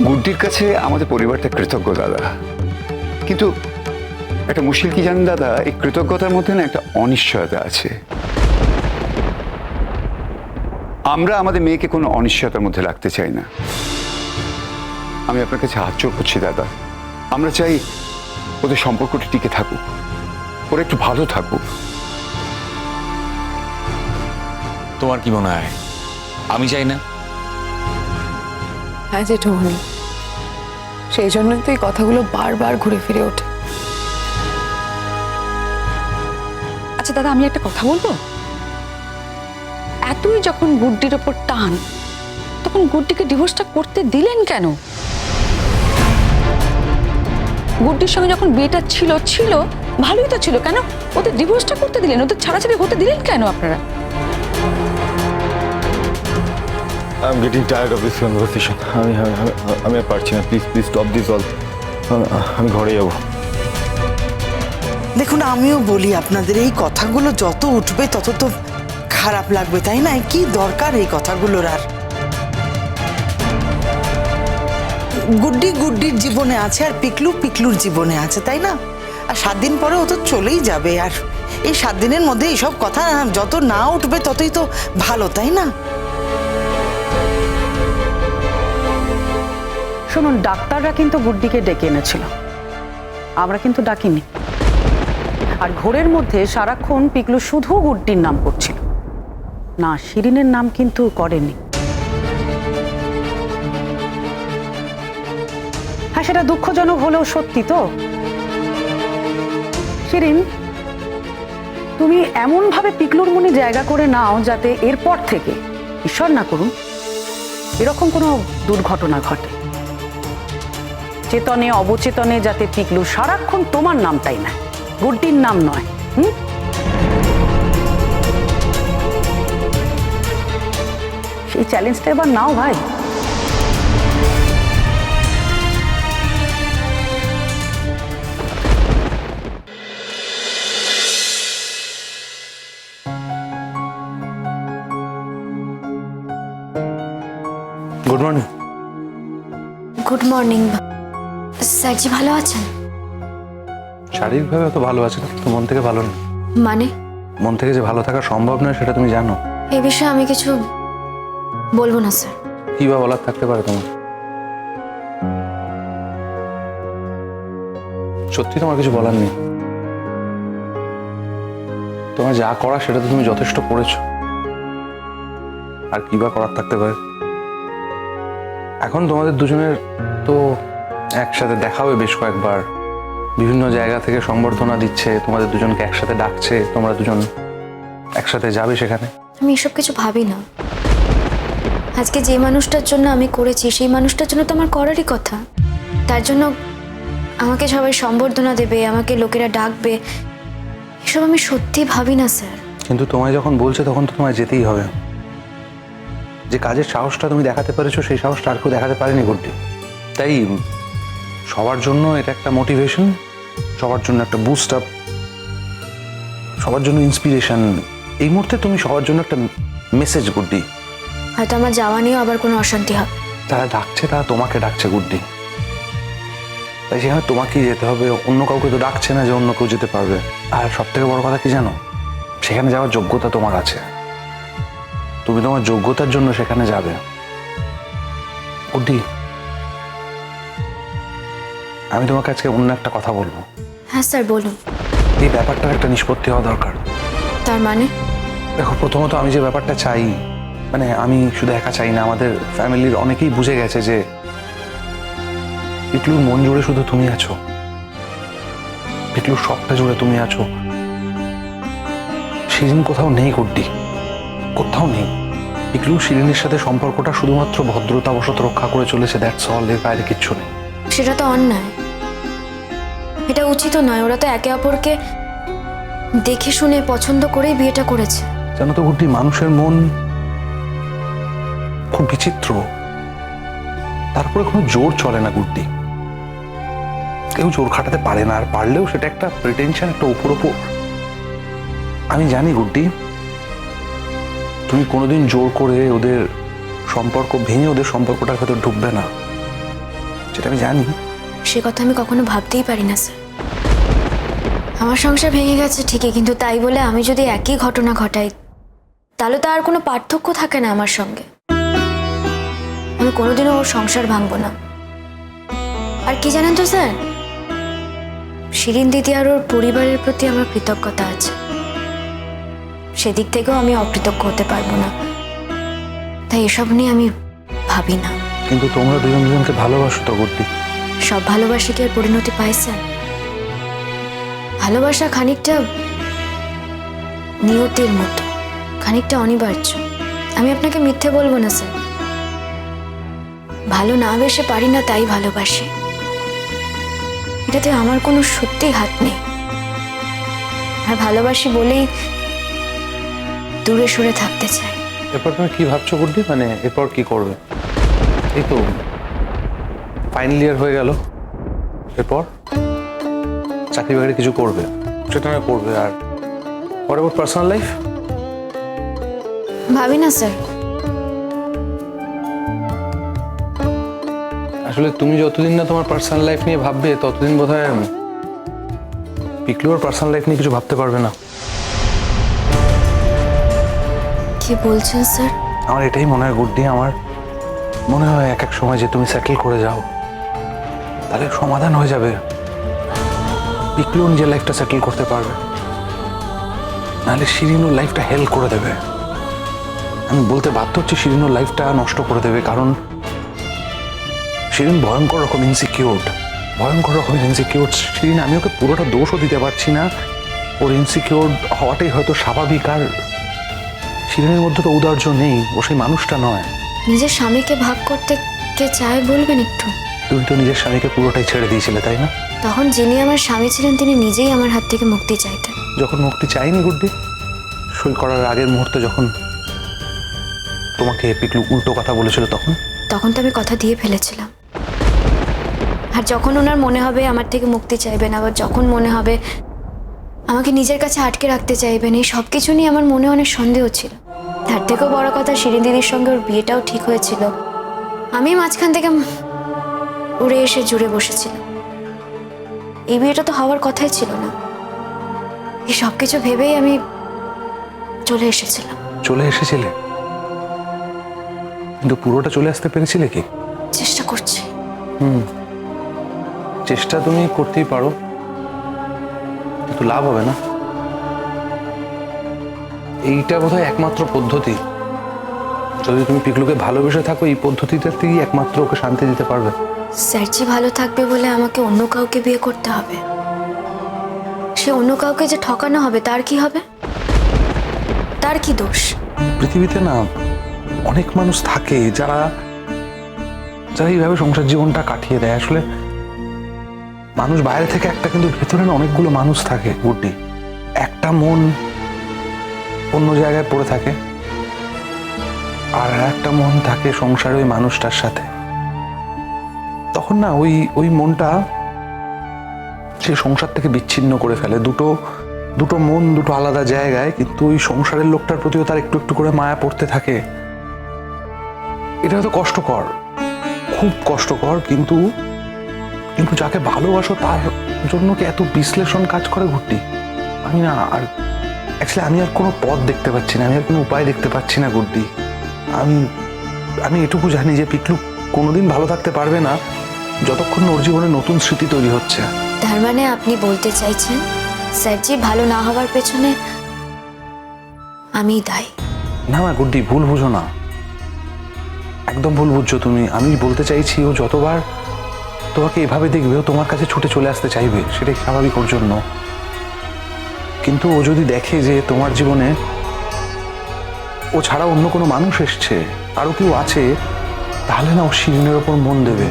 গুড্ডির কাছে আমাদের পরিবারটা কৃতজ্ঞ দাদা, কিন্তু একটা মুশকিল কি জানেন দাদা, এই কৃতজ্ঞতার মধ্যে না একটা অনিশ্চয়তা আছে। আমরা আমাদের মেয়েকে কোনো অনিশ্চয়তার মধ্যে রাখতে চাই না। আমি আপনার কাছে হাত জোড় করছি দাদা, আমরা চাই ওদের সম্পর্কটা টিকে থাকুক, ওরা একটু ভালো থাকুক। তোমার কি মনে হয় আমি চাই না? হ্যাঁ জেঠুমনি, সেই জন্যই তো এই কথাগুলো বারবার ঘুরে ফিরে ওঠে। আচ্ছা দাদা, আমি একটা কথা বলবো। এতই যখন গুড্ডির ওপর টান, তখন গুড্ডিকে ডিভোর্সটা করতে দিলেন কেন? গুড্ডির সঙ্গে যখন বিয়েটা ছিল ছিল ভালোই তো ছিল, কেন ওদের ডিভোর্সটা করতে দিলেন? ওদের ছাড়াছাড়ি হতে দিলেন কেন আপনারা? I'm getting tired of this conversation. আমি আর পারছি না, প্লিজ স্টপ দিস অল। আমি ঘরে যাবো। দেখুন, আমিও বলি আপনাদের, এই কথাগুলো যত উঠবে তত তো খারাপ লাগবে, তাই না? কি দরকার এই কথাগুলোর? আর গুড্ডির জীবনে আছে, আর পিকলুর জীবনে আছে, তাই না? আর 7 দিন পরে ও তো চলেই যাবে, আর এই 7 দিনের মধ্যে এইসব কথা যত না উঠবে ততই তো ভালো, তাই না? শুনুন, ডাক্তাররা কিন্তু গুড্ডিকে ডেকে এনেছিল, আমরা কিন্তু ডাকিনি। আর ঘোরের মধ্যে সারাক্ষণ পিকলু শুধু গুড্ডির নাম করছিল, না শিরিনের নাম কিন্তু করেনি। হ্যাঁ, সেটা দুঃখজনক হলেও সত্যি তো। শিরিন, তুমি এমন ভাবে পিকলুর মনে জায়গা করে নাও যাতে এরপর থেকে, ঈশ্বর না করুন, এরকম কোনো দুর্ঘটনা ঘটে। চেতনে অবচেতনে যাতে পিকলু সারাক্ষণ তোমার নামটাই না, গুড্ডির নাম নয়। সেই চ্যালেঞ্জটা এবার নাও ভাই। Good morning. Good morning. স্যারজি ভালো আছেন? শারীরিকভাবে অত ভালো আছে না, তো মন থেকে ভালো না। মানে? মন থেকে যে ভালো থাকা সম্ভব নয় সেটা তুমি জানো। এই বিষয়ে আমি কিছু বলবো না স্যার। কি বা বলার থাকতে পারে তোমার? সত্যি তোমার কিছু বলার নেই? তোমার যা করা সেটা তো তুমি যথেষ্ট করেছো, আর কি বা করার থাকতে পারে? এখন তোমাদের দুজনের তো একসাথে দেখা হবে বেশ কয়েকবার, বিভিন্ন জায়গা থেকে সংবর্ধনা দিচ্ছে, তোমাদের দুজনকে একসাথে ডাকছে, তোমরা দুজন একসাথে যাবে সেখানে। আমি এসব কিছু ভাবি না। আজকে যে মানুষটার জন্য আমি করেছি সেই মানুষটার জন্য তো আমার করারই কথা। তার জন্য আমাকে সবাই সম্বর্ধনা দেবে, আমাকে লোকেরা ডাকবে, এসব আমি সত্যি ভাবি না স্যার। কিন্তু তোমায় যখন বলছে তখন তো তোমায় যেতেই হবে। যে কাজের সাহসটা তুমি দেখাতে পেরেছো সেই সাহসটা আর কেউ দেখাতে পারেনি গুড্ডি। তাই সবার জন্য এটা একটা মোটিভেশন, সবার জন্য একটা বুস্ট আপ, সবার জন্য ইন্সপিরেশন। এই মুহূর্তে তুমি সবার জন্য একটা মেসেজ গুড্ডি। হয়তো আমার যাওয়া নিয়েও আবার কোনো অশান্তি হবে। তারা ডাকছে, তারা তোমাকে ডাকছে গুড্ডি, তাই সেখানে তোমাকেই যেতে হবে, অন্য কাউকে তো ডাকছে না যে অন্য কেউ যেতে পারবে। আর সব থেকে বড় কথা কি জানো, সেখানে যাওয়ার যোগ্যতা তোমার আছে, তুমি তোমার যোগ্যতার জন্য সেখানে যাবে গুড্ডি। আমি তোমাকে আজকে অন্য একটা কথা বলবো। হ্যাঁ স্যার বলুন। এই ব্যাপারটার একটা নিষ্পত্তি হওয়া দরকার। তার মানে? দেখো, প্রথমত আমি যে ব্যাপারটা চাই, মানে আমি শুধু একা চাই না, আমাদের ফ্যামিলির অনেকেই বুঝে গেছে যে পিকলুর মন জুড়ে শুধু তুমি আছো, পিকলুর সবটা জুড়ে তুমি আছো। শিরিন কোথাও নেই গুড্ডি, কোথাও নেই। পিকলু শিরিনের সাথে সম্পর্কটা শুধুমাত্র ভদ্রতাবশত রক্ষা করে চলেছে, দ্যাটস অল, এর বাইরে কিচ্ছু নেই। সেটা তো অন্যায়, এটা উচিত নয়। ওরা তো একে অপরকে দেখে শুনে পছন্দ করেই বিয়েটা করেছে। জানো তো গুড্ডি, মানুষের মন খুব বিচিত্র, তারপরে কোনো জোর চলে না গুড্ডি। কেউ জোর খাটাতে পারে না, আর পারলেও সেটা একটা প্রিটেনশন, একটা উপর। আমি জানি গুড্ডি, তুমি কোনোদিন জোর করে ওদের সম্পর্ক ভেঙে ওদের সম্পর্কটার ভেতর ঢুকবে না। সেটা আমি জানি। সে কথা আমি কখনো ভাবতেই পারি না স্যার। আমার সংসার ভেঙে গেছে ঠিকই, কিন্তু তাই বলে আমি যদি একই ঘটনা ঘটাই তাহলে তো আর কোনো পার্থক্য থাকে না আমার সঙ্গে। আমি কোনোদিনও ওর সংসার ভাঙবো না। আর কি জানেন তো স্যার, শিরিন দিদি আর ওর পরিবারের প্রতি আমার কৃতজ্ঞতা আছে। সেদিক থেকেও আমি অকৃতজ্ঞ হতে পারবো না, তাই এসব নিয়ে আমি ভাবি না। কিন্তু তোমরা দুজন দুজনকে ভালোবাসো তো গুড্ডি। সব ভালোবাসা কি আর পরিণতি পায় স্যার? ভালোবাসা খানিকটা নিয়তির মতো, খানিকটা অনিবার্য। আমি আপনাকে মিথ্যে বলবো না স্যার, ভালো না বেসে পারি না তাই ভালোবাসি। এটাতে আমার কোনো সত্যিই হাত নেই। আর ভালোবাসি বলেই দূরে সরে থাকতে চাই। এরপর তুমি কি ভাবছো গুড্ডি? মানে এরপর কি করবে? এই তো ফাইনাল ইয়ার হয়ে গেল, এরপর চাকরি বাকরি কিছু করবে, সেটা না করবে। আর পরে ওর পার্সোনাল লাইফ ভাবি না স্যার। আসলে তুমি যতদিন না তোমার পার্সোনাল লাইফ নিয়ে ভাববে ততদিন বোধহয় পিকলু ওর পার্সোনাল লাইফ নিয়ে কিছু ভাবতে পারবে না। কি বলছেন স্যার? আমার এটাই মনে হয় গুড্ডি, আমার মনে হয় এক এক সময় যে তুমি সেটেল করে যাও তাহলে সমাধান হয়ে যাবে। পিকলু নিজের লাইফটা সেটেল করতে পারবে, নাহলে শিরিনুর লাইফটা হেল করে দেবে। আমি বলতে বাধ্য হচ্ছি শিরিনুর লাইফটা নষ্ট করে দেবে, কারণ শিরিন ভয়ঙ্কর রকম ইনসিকিউর, ভয়ঙ্কর রকমের ইনসিকিউর শিরিন। আমি ওকে পুরোটা দোষও দিতে পারছি না, ওর ইনসিকিউর হওয়াটাই হয়তো স্বাভাবিক। আর শিরিনের মধ্যে তো ঔদার্য নেই, ও সেই মানুষটা নয়। নিজের স্বামীকে ভাগ করতে কে চায় বলবেন একটু? তুমি তো নিজের স্বামীকে পুরোটাই ছেড়ে দিয়েছিলে, তাই না? তখন যিনি আমার স্বামী ছিলেন তিনি নিজেই আমার হাত থেকে মুক্তি চাইতেন। যখন মুক্তি চাইনি গুড্ডি, সই করার আগের মুহূর্তে যখন তোমাকে পিকলু উল্টো কথা বলেছিল তখন তো আমি কথা দিয়ে ফেলেছিলাম। আর যখন ওনার মনে হবে আমার থেকে মুক্তি চাইবেন, আবার যখন মনে হবে আমাকে নিজের কাছে আটকে রাখতে চাইবেন, এই সব কিছু নিয়ে আমার মনে অনেক সন্দেহ ছিল। তার থেকেও বড় কথা, শিরিন দিদির সঙ্গে ওর বিয়েটাও ঠিক হয়েছিল, আমি মাঝখান থেকে উড়ে এসে জুড়ে বসেছিলাম। এই বিয়েটা তো হওয়ার কথাই ছিল না। এই সব কিছু ভেবেই আমি চলে এসেছিলাম। চলে এসেছিলে, কিন্তু পুরোটা চলে আসতে পেরেছিলে কি? চেষ্টা করছি। চেষ্টা তুমি করতেই পারো, কিন্তু লাভ হবে না। এইটা বোধহয় একমাত্র পদ্ধতি। যদি তুমি পিকলুকে ভালোবেসে থাকো, এই পদ্ধতিটাতেই একমাত্র ওকে শান্তি দিতে পারবে। স্যারজি ভালো থাকবে বলে আমাকে অন্য কাউকে বিয়ে করতে হবে? সে অন্য কাউকে যে ঠকানো হবে তার কি হবে? তার কি দোষ? পৃথিবীতে না অনেক মানুষ থাকে যারা যারা এইভাবে সংসার জীবনটা কাটিয়ে দেয়। আসলে মানুষ বাইরে থেকে একটা, কিন্তু ভেতরে না অনেকগুলো মানুষ থাকে গুড্ডি। একটা মন অন্য জায়গায় পড়ে থাকে, আর একটা মন থাকে সংসারে ওই মানুষটার সাথে। তখন না ওই মনটা সে সংসার থেকে বিচ্ছিন্ন করে ফেলে। দুটো মন দুটো আলাদা জায়গায়, কিন্তু ওই সংসারের লোকটার প্রতিও তার একটু একটু করে মায়া পড়তে থাকে। এটা হয়তো কষ্টকর, খুব কষ্টকর, কিন্তু যাকে ভালোবাসো তার জন্য কি এত বিশ্লেষণ কাজ করে গুড্ডি? আমি না আর অ্যাকচুয়ালি আমি আর কোনো পথ দেখতে পাচ্ছি না, আমি আর কোনো উপায় দেখতে পাচ্ছি না গুড্ডি। আমি এটুকু জানি যে পিকলু কোনোদিন ভালো থাকতে পারবে না যতক্ষণ ওর জীবনে নতুন স্মৃতি তৈরি হচ্ছে। তার মানে আপনি বলতে চাইছেন স্যারজি ভালো না হওয়ার পেছনে আমিই দায়ী? না না গুড্ডি, ভুল বুঝো না, একদম ভুল বুঝছো তুমি। আমি বলতে চাইছি ও যতবার তোমাকে এভাবে দেখবে ও তোমার কাছে ছুটে চলে আসতে চাইবে, সেটাই স্বাভাবিক ওর জন্য। কিন্তু ও যদি দেখে যে তোমার জীবনে ও ছাড়া অন্য কোনো মানুষ এসছে, আরো কেউ আছে, তাহলে না ও শিরিনের ওপর মন দেবে।